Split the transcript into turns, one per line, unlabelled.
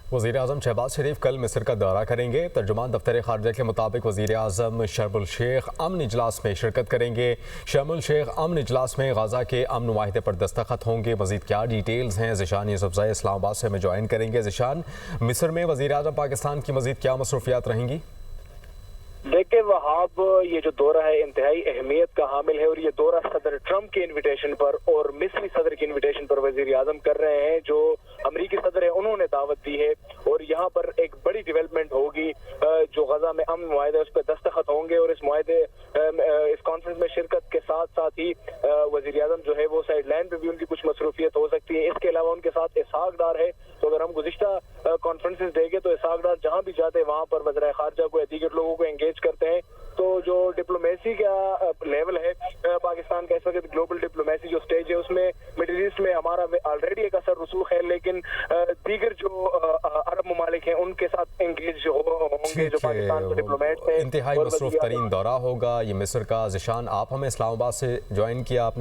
वज़ीर-ए-आज़म शहबाज शरीफ कल मिस्र का दौरा करेंगे। तर्जुमान दफ्तर ख़ारजा के मुताबिक वज़ीर-ए-आज़म शर्म शेख अमन इजलास में शिरकत करेंगे। शर्म शेख अमन इजलास में गाज़ा के अमन माहिदे पर दस्तखत होंगे। मज़ीद क्या डिटेल्स हैं, ज़िशान यूसुफ़ज़ई इस्लामाबाद से हमें ज्वाइन करेंगे। ज़िशान, मिस्र में वज़ीर-ए-आज़म पाकिस्तान की मज़ीद क्या मसरूफियात रहेंगी?
देखिए वहाब, ये जो दौरा है इंतहाई अहमियत का हामिल है और ये दौरा सदर ट्रंप के इन्विटेशन पर और मिस्री सदर के इन्विटेशन पर वजीर आजम कर रहे हैं। जो अमरीकी सदर है उन्होंने दावत दी है और यहाँ पर एक बड़ी डेवलपमेंट होगी। जो गजा में अमन मुआहदा है उस पर दस्तखत होंगे और इस मुआहदे इस कॉन्फ्रेंस में शिरकत के साथ साथ ही वजीर आजम जो है वो साइड लाइन पे भी उनकी कुछ मसरूफियत हो सकती है। इसके अलावा उनके साथ इसहाक डार है, तो अगर हम गुज़िश्ता कॉन्फ्रेंसेस देखें तो इसहाक डार जहाँ भी जाते हैं वहाँ पर वज़ीर ख़ारजा को या दीगर लोगों को एंगेज करते हैं। तो जो डिप्लोमेसी का लेवल है पाकिस्तान का इस वक्त ग्लोबल डिप्लोमेसी जो स्टेज है उसमें मिडिल ईस्ट में हमारा ऑलरेडी एक असर रसूख है, लेकिन दीगर जो अरब ममालिक हैं उनके साथ एंगेज होंगे जो पाकिस्तान के डिप्लोमेट हैं।
इंतहाई मसरूफ तरीन दौरा होगा ये मिस्र का। ज़िशान, आप हमें इस्लामाबाद से ज्वाइन किया आपने।